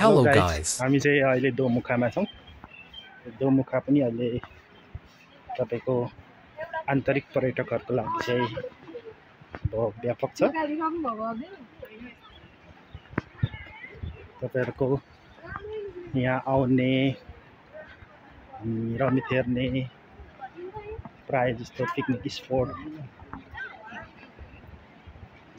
Hello guys guys. हामी चाहिँ अहिले दोमुखामा छौँ। दोमुखा पनि अहिले तपाईको आन्तरिक पर्यटकहरूको लागि चाहिँ व्यापक छ। तपाईहरुको यहाँ आउने रमित हेर्ने प्राय जस्तो पिकनिक स्पोट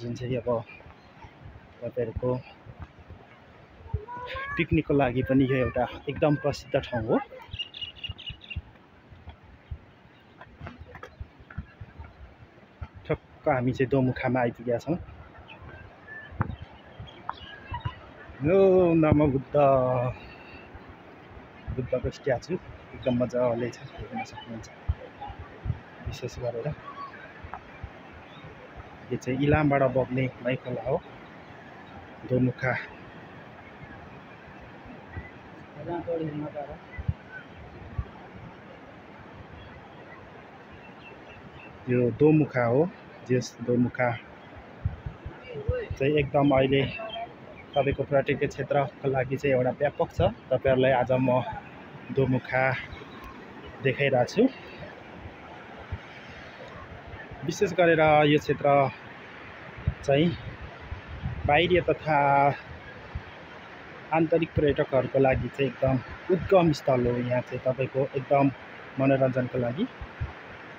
जुन चाहिँ अब तपाईहरुको पिकनिकको लागि पनि यो एउटा एकदम प्रसिद्ध ठाउँ हो। ठक्क हामी चाहिँ दोमुखामा आइपुगेका छौँ। यो नमो बुद्ध बुद्धको स्ट्याचु एकदम मजाले छ, हेर्न सक्नुहुन्छ। विशेष गरेर यो चाहिँ इलामबाट बग्ने नदी खोला हो दोमुखा। यो दोमुखा हो। जस दोमुखा चाहिँ एकदम अहिले तपाईको पर्यटकीय क्षेत्रको लागि चाहिँ एउटा व्यापक छ। तपाईहरुलाई आज म दोमुखा देखाइरहेको छु। विशेष गरेर यो क्षेत्र चाहिँ बाहिरी तथा आन्तरिक पर्यटकहरूको लागि चाहिँ एकदम उद्गम स्थल हो। यहाँ चाहिँ तपाईको एकदम मनोरञ्जनको लागि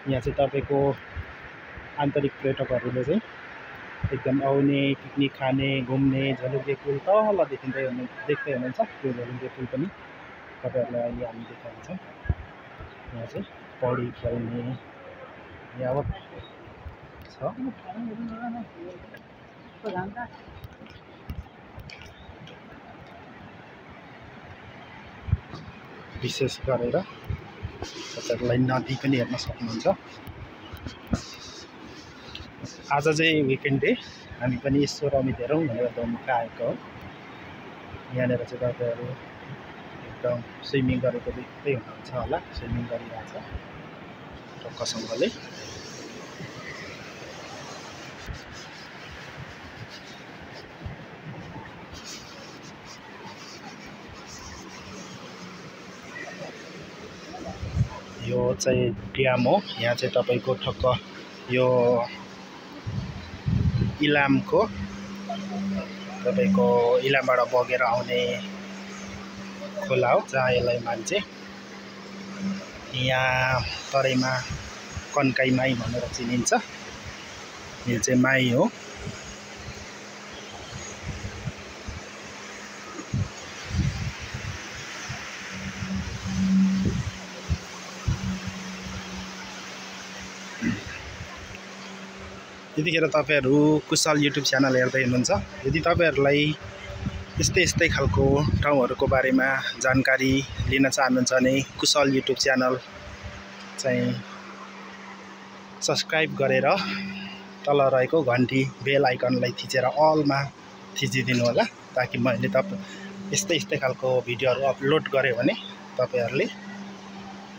यहाँ चाहिँ तपाईको आन्तरिक पर्यटकहरूले चाहिँ एकदम आउने, पिकनिक खाने, घुम्ने। झलुङ्गे पुल तल देख्दै हुनुहुन्छ। त्यो झलुङ्गे पुल पनि तपाईहरुलाई अहिले हामी देखाउँछौँ। यहाँ चाहिँ पौडी खेल्ने यावत छ। विशेष गरेर तपाईहरुलाई नदी पनि हेर्न सक्नुहुन्छ। आज चाहिँ विकेन्ड डे, हामी पनि यसो रमित हेरौँ भनेर दोमुखा आएको हो। यहाँनिर चाहिँ तपाईहरु एकदम स्विमिङ गरेको देख्दै हुनुहुन्छ होला। स्विमिङ गरिरहेछ टक्कसँगले। यो चाहिँ ड्याम हो। यहाँ चाहिँ तपाईको ठक्क यो इलामको तपाईको इलामबाट बगेर आउने खोला हो, जहाँ यसलाई मान्छे यहाँ तराईमा कन्काई माई भनेर चिनिन्छ। यो चाहिँ माई हो। यतिखेर तपाईहरु कुशल युट्युब च्यानल हेर्दै हुनुहुन्छ। यदि तपाईहरुलाई यस्तै खालको ठाउँहरुको बारेमा जानकारी लिन चाहनुहुन्छ भने कुशल युट्युब च्यानल चाहिँ सब्स्क्राइब गरेर तल रहेको घण्टी बेल आइकनलाई थिचेर अलमा थिचिदिनु होला, ताकि मैले यस्तै खालको भिडियोहरु अपलोड गरे भने तपाईहरुले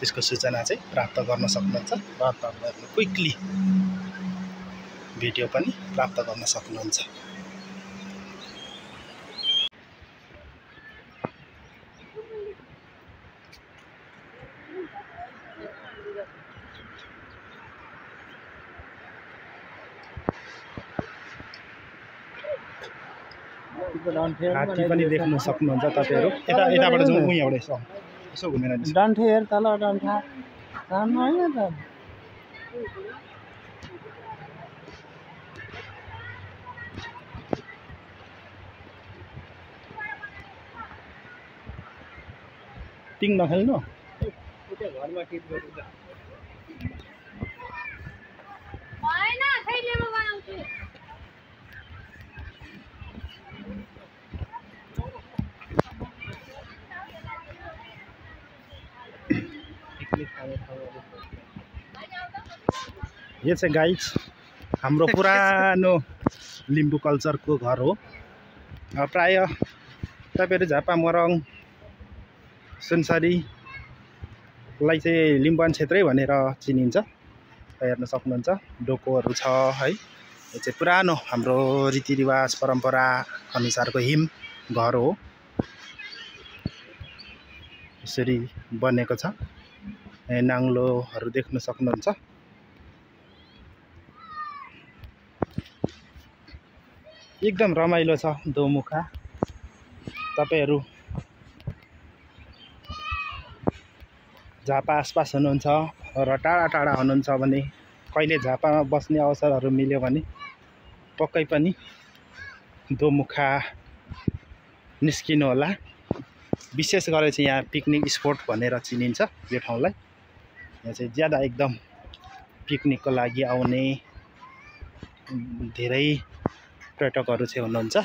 त्यसको सूचना चाहिँ प्राप्त गर्न सक्नुहुन्छ र तपाईहरुले क्विकली भिडियो पनि प्राप्त गर्न सक्नुहुन्छ। हात्ती पनि देख्न सक्नुहुन्छ तपाईहरु। यताबाट जाउँ, यहाँबाट यसो घुमेर जाउँ। डन्ठे हेर तल, डन्ठा सामने हैन त। टिङ नखेल्नु घरमा टिप गर्नु त हैन, थैलेमा बनाउँछु। यो चाहिँ गाइज हाम्रो पुरानो लिम्बू कल्चरको घर हो। प्राय तपाईहरु झापा मोरङ सुनसरीलाई चाहिँ लिम्बुवान क्षेत्रै भनेर चिनिन्छ। हेर्न सक्नुहुन्छ डोकोहरु छ है। यो चाहिँ पुरानो हाम्रो रीतिरिवाज परम्परा अनुसारको हिम घर हो। यसरी बनेको छ। नाङ्लोहरू देख्न सक्नुहुन्छ। एकदम रमाइलो छ दोमुखा। तपाईहरु झापा आसपास हुनुहुन्छ र टाढा टाढा हुनुहुन्छ भने कहिले झापामा बस्ने अवसरहरू मिल्यो भने पक्कै पनि दोमुखा निस्किनु होला। विशेष गरेर चाहिँ यहाँ पिकनिक स्पोट भनेर चिनिन्छ यो ठाउँलाई। यहाँ चाहिँ ज्यादा एकदम पिकनिकको लागि आउने धेरै पर्यटकहरू चाहिँ हुनुहुन्छ।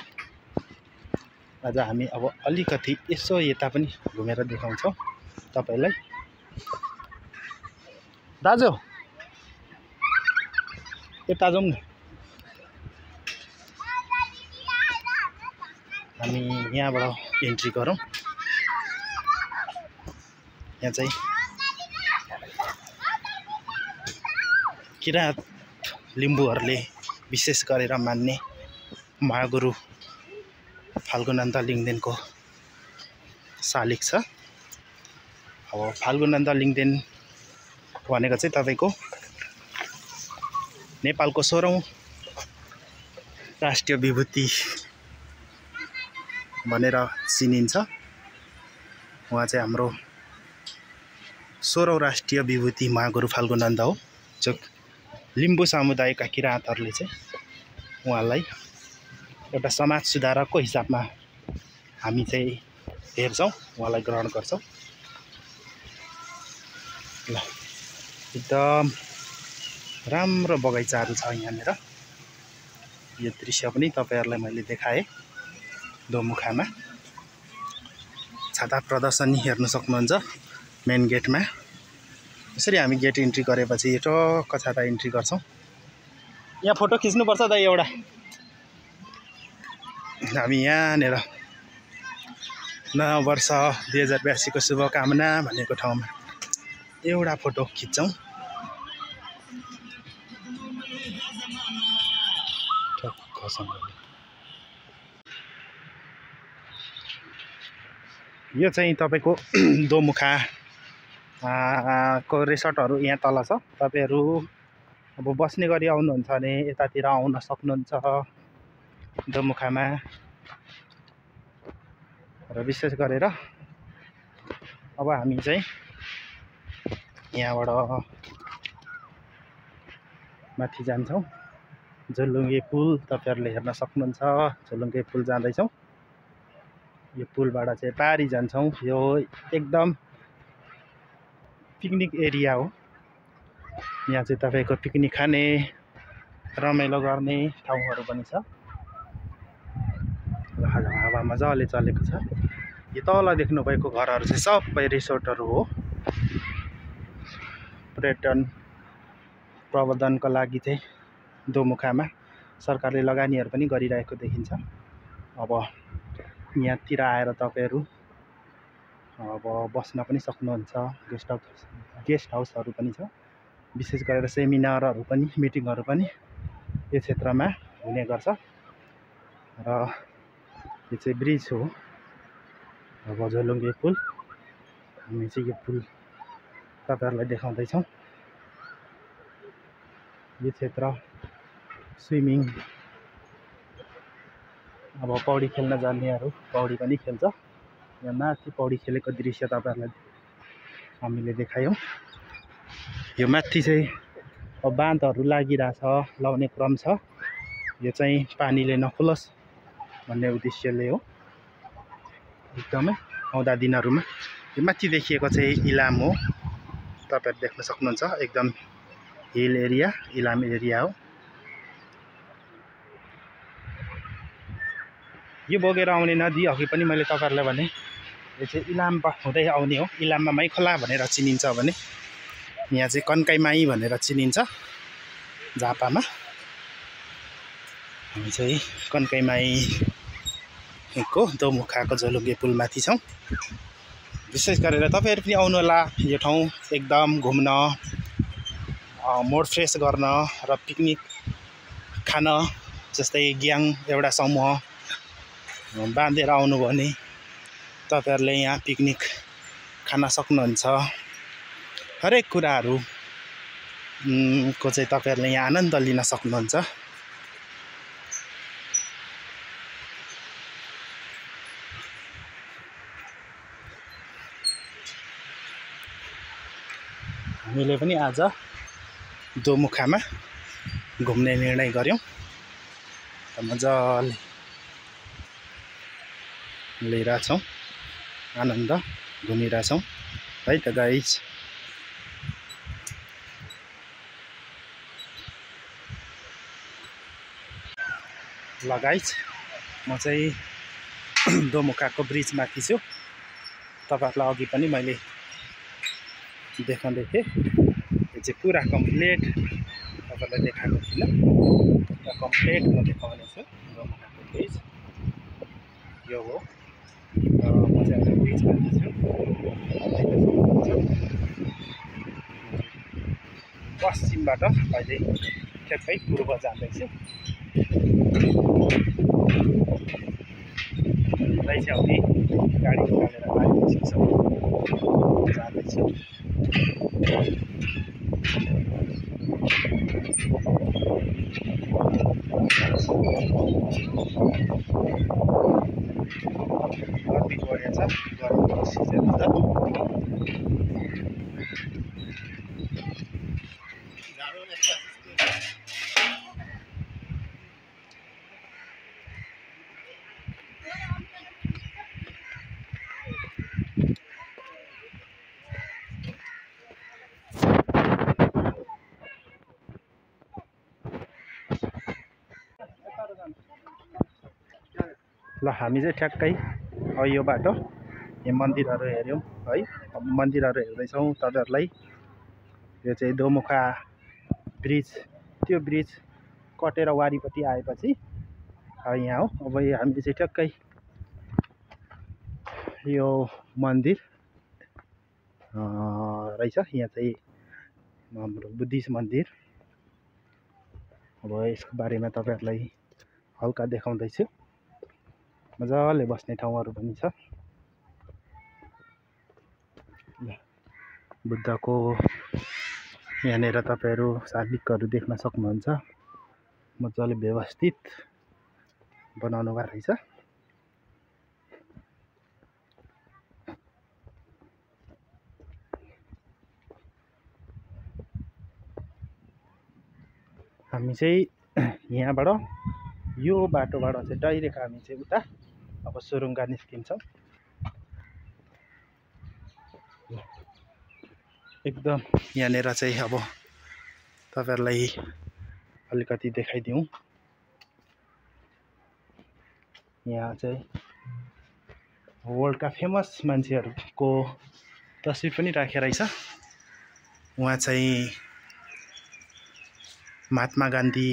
आज हामी अब अलिकति यसो यता पनि घुमेर देखाउँछौँ तपाईलाई। दाजु यता जाउँ न। हामी यहाँबाट एन्ट्री गरौँ। यहाँ चाहिँ किराँत लिम्बूहरूले विशेष गरेर मान्ने महागुरु फाल्गुनन्द लिङदेनको शालिग छ। अब फाल्गुनन्द लिङदेन भनेको चाहिँ तपाईको नेपालको 16औं राष्ट्रिय विभूति भनेर चिनिन्छ। उहाँ चाहिँ हाम्रो 16औं राष्ट्रिय विभूति महागुरु फाल्गुनन्द हो। जो लिम्बू समुदायका किराँतहरूले चाहिँ उहाँलाई एउटा समाज सुधारकको हिसाबमा हामी चाहिँ हेर्छौँ, उहाँलाई ग्रहण गर्छौँ। ल एकदम राम्रो बगैँचाहरू छ यहाँनिर। यो दृश्य पनि तपाईहरुलाई मैले देखाएँ दोमुखामा। छाता प्रदर्शनी हेर्न सक्नुहुन्छ मेन गेटमा। यसरी हामी गेट इन्ट्री गरेपछि टक्क छाता इन्ट्री गर्छौँ। यहाँ फोटो खिच्नुपर्छ दाइ एउटा। हामी यहाँनिर नयाँ वर्ष 2082 को शुभकामना भनेको ठाउँमा एउटा फोटो खिच्छौँ। यो चाहिँ तपाईको दोमुखा को रिसोर्टहरू यहाँ तल छ। तपाईहरु अब बस्ने गरी आउनुहुन्छ भने यतातिर आउन सक्नुहुन्छ दोमुखामा। र विशेष गरेर अब हामी चाहिँ यहाँबाट माथि जान्छौँ। झोलुङ्गे पुल तपाईहरुले हेर्न सक्नुहुन्छ। झोलुङ्गे पुल जाँदैछौँ। यो पुलबाट चाहिँ पारी जान्छौँ। यो एकदम पिकनिक एरिया हो। यहाँ चाहिँ तपाईको पिकनिक खाने रमाइलो गर्ने ठाउँहरू पनि छ। हावा मजाले चलेको छ। यो तल देख्नु भएको घरहरू चाहिँ सबै रिसोर्टहरू हो। पर्यटन प्रवर्धनको लागि चाहिँ दोमुखामा सरकारले लगानीहरू पनि गरिरहेको देखिन्छ। अब यहाँतिर आएर तपाईहरु अब बस्न पनि सक्नुहुन्छ। गेस्ट हाउसहरू पनि छ। विशेष गरेर सेमिनारहरू पनि मिटिङहरू पनि यो क्षेत्रमा हुने गर्छ। र यो चाहिँ ब्रिज हो अब झोलुङ्गे पुल। हामी चाहिँ यो पुल तपाईहरुलाई देखाउँदैछौँ। यो क्षेत्र स्विमिङ अब पौडी खेल्न जान्नेहरू पौडी पनि खेल्छ। यहाँ माथि पौडी खेलेको दृश्य तपाईहरुलाई हामीले देखायौँ। यो माथि चाहिँ अब बाँधहरू लागिरहेछ, लाउने क्रम छ। यो चाहिँ पानीले नखुलोस् भन्ने उद्देश्यले हो। एकदमै आउँदा दिनहरुमा यो माथि देखिएको चाहिँ इलाम हो। तपाईहरु देख्न सक्नुहुन्छ एकदम हिल एरिया इलाम एरिया हो। यो बोकेर आउने नदी अघि पनि मैले तपाईहरुलाई भने यो चाहिँ इलाम हुँदै आउने हो। इलाममा माइखोला भनेर चिनिन्छ भने यहाँ चाहिँ कन्काईमाई भनेर चिनिन्छ झापामा। हामी चाहिँ कन्काईमाईको दोमुखाको झोलुङ्गे पुलमाथि छौँ। विशेष गरेर तपाईहरु पनि आउनु होला यो ठाउँ एकदम घुम्न, मोड फ्रेस गर्न र पिकनिक खान। जस्तै ग्याङ एउटा समूह बाँधेर आउनु भने तपाईहरुले यहाँ पिकनिक खान सक्नुहुन्छ। हरेक कुराहरू को चाहिँ तपाईँहरूले यहाँ आनन्द लिन सक्नुहुन्छ। हामीले पनि आज दोमुखामा घुम्ने निर्णय गर्यौँ। मजाले लिइरहेछौँ, आनन्द घुमिरहेछौँ है त गाइज। ल गाइज, म चाहिँ दोमुखाको ब्रिजमाथि छु। तपाईँहरूलाई अघि पनि मैले देखाउँदै थिएँ। यो चाहिँ पुरा कम्प्लिट तपाईँलाई देखाएको थिइनँ, र कम्प्लिट म देखाउने छु। दोमुखाको ब्रिज यो हो। म चाहिँ अहिले ब्रिजमाथि छु। पश्चिमबाट अहिले ठ्याक्कै पूर्व जाँदैछु। आउने गाडी निकालेर जाँदैछु। गर्मी बढेको छ, गर्मीको सिजन छ। ल हामी चाहिँ ठ्याक्कै यो बाटो यो मन्दिरहरू हेऱ्यौँ है। मन्दिरहरू हेर्दैछौँ तपाईँहरूलाई। यो चाहिँ दोमुखा ब्रिज, त्यो ब्रिज कटेर वारिपट्टि आएपछि यहाँ हो। अब हामीले चाहिँ ठ्याक्कै यो मन्दिर रहेछ, यहाँ चाहिँ हाम्रो बुद्धिस्ट मन्दिर। अब यसको बारेमा तपाईँहरूलाई हल्का देखाउँदैछु। मजाले बस्ने ठाउँहरू पनि छ। बुद्धको यहाँनिर तपाईँहरू शालिगहरू देख्न सक्नुहुन्छ। मजाले व्यवस्थित बनाउनु भएको रहेछ। हामी चाहिँ यहाँबाट यो बाटोबाट चाहिँ डाइरेक्ट हामी चाहिँ उता अब सुरुङ्गा निस्किन्छौँ। एकदम यहाँनिर चाहिँ अब तपाईँहरूलाई अलिकति देखाइदिउँ। यहाँ चाहिँ वर्ल्डका फेमस मान्छेहरूको तस्बिर पनि राखेको रहेछ। उहाँ चाहिँ महात्मा गान्धी,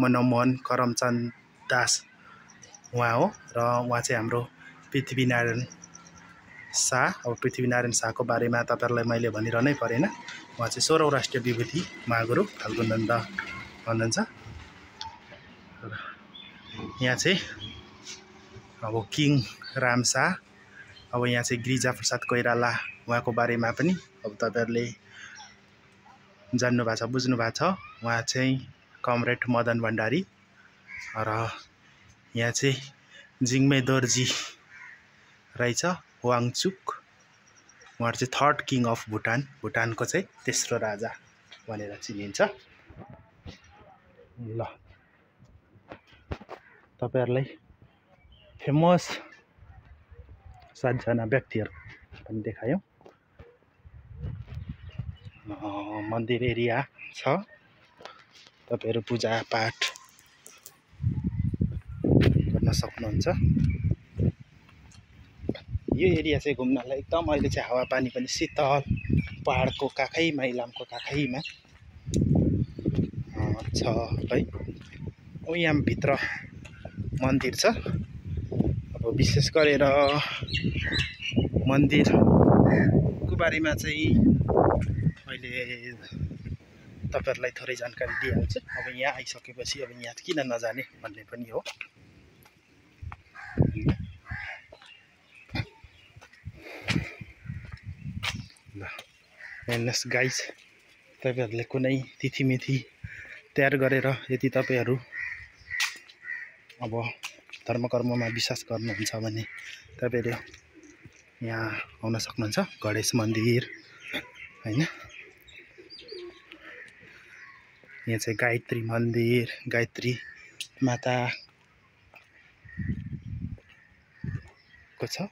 मनमोहन करमचन्द दास उहाँ हो। र उहाँ चाहिँ हाम्रो पृथ्वीनारायण शाह। अब पृथ्वीनारायण शाहको बारेमा तपाईँहरूलाई मैले भनिरहनै परेन। उहाँ चाहिँ 16औं राष्ट्रिय विभूति महागुरु फाल्गुन नन्द हुनुहुन्छ। यहाँ चाहिँ अब किङ राम शाह, अब यहाँ चाहिँ गिरिजाप्रसाद कोइराला उहाँको बारेमा पनि अब तपाईँहरूले जान्नु भएको छ, बुझ्नु भएको छ। उहाँ चाहिँ कमरेड मदन भण्डारी। र यहाँ चाहिँ जिङ्मे दोर्जी रहेछ, वाङचुक। उहाँहरू चाहिँ 3rd किङ अफ भुटान, भुटानको चाहिँ तेस्रो राजा भनेर चिनिन्छ। ल तपाईँहरूलाई फेमस 7 जना व्यक्तिहरू पनि देखायौँ। मन्दिर एरिया छ, तपाईँहरू पूजापाठ गर्न सक्नुहुन्छ। यो एरिया चाहिँ घुम्नलाई एकदम अहिले चाहिँ हावापानी पनि शीतल, पहाडको काखैमा, इलामको काखैमा छ है। यहाँ भित्र मन्दिर छ। अब विशेष गरेर मन्दिरको बारेमा चाहिँ अहिले तपाईँहरूलाई थोरै जानकारी दिइहाल्छु। अब यहाँ आइसकेपछि अब यहाँ किन नजाने भन्ने पनि हो। हेर्नुहोस् गाइस, तपाईँहरूले कुनै तिथिमिथि तयार गरेर यदि तपाईँहरू अब धर्मकर्ममा विश्वास गर्नुहुन्छ भने तपाईँहरू यहाँ आउन सक्नुहुन्छ। गणेश मन्दिर हैन, यहाँ चाहिँ गायत्री मन्दिर, गायत्री माता को छ।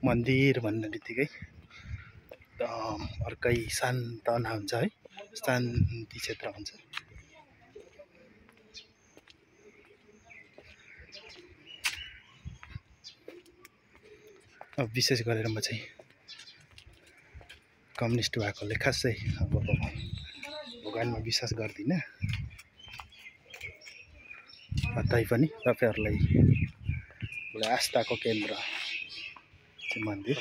मन्दिर भन्ने बित्तिकै एकदम अर्कै शान्तना हुन्छ है, शान्ति क्षेत्र हुन्छ। अब विशेष गरेर म चाहिँ कम्युनिस्ट भएकोले खासै अब भगवानमा विश्वास गर्दिनँ, तैपनि तपाईँहरूलाई एउटा आस्थाको केन्द्र मन्दिर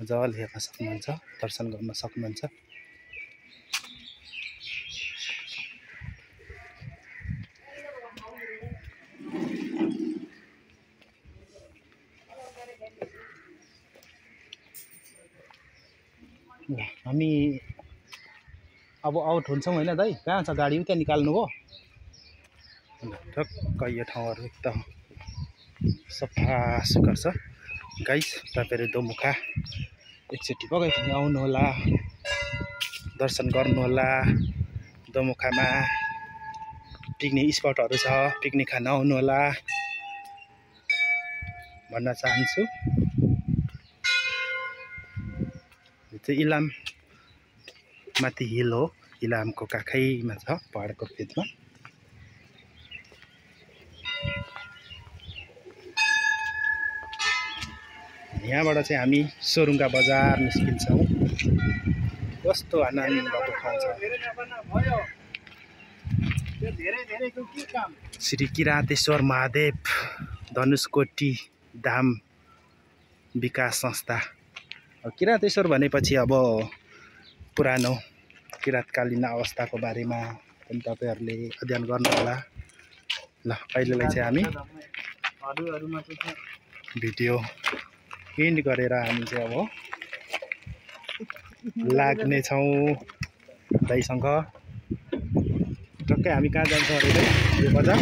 मजाले हेर्न सक्नुहुन्छ, दर्शन गर्न सक्नुहुन्छ। हामी अब आउट हुन्छौँ होइन दाइ? कहाँ छ गाडी? उता निकाल्नु भयो। ठक्क यो ठाउँहरू एकदम सफा सुग्घर छ गाइस। तपाईँहरू दोमुखा एकचोटि पक्कै पनि आउनुहोला, दर्शन गर्नुहोला। दोमुखामा पिकनिक स्पटहरू छ, पिकनिक खान आउनुहोला भन्न चाहन्छु। यो चाहिँ इलाम माथि हिल हो, इलामको काखैमा छ, पहाडको फेदमा। यहाँबाट चाहिँ हामी सोरुङ्गा बजार निस्किन्छौँ। कस्तो आनन्दको ठाउँ छ। श्री किरातेश्वर महादेव धनुषकोटी धाम विकास संस्था। किरातेश्वर भनेपछि अब पुरानो किराँतकालीन अवस्थाको बारेमा पनि तपाईँहरूले अध्ययन गर्नुहोला। ल अहिलेलाई चाहिँ हामी भिडियो एन्ड गरेर हामी चाहिँ अब लाग्नेछौँ दाइसँग। टक्कै हामी कहाँ जान्छौँ अरे यो बजार?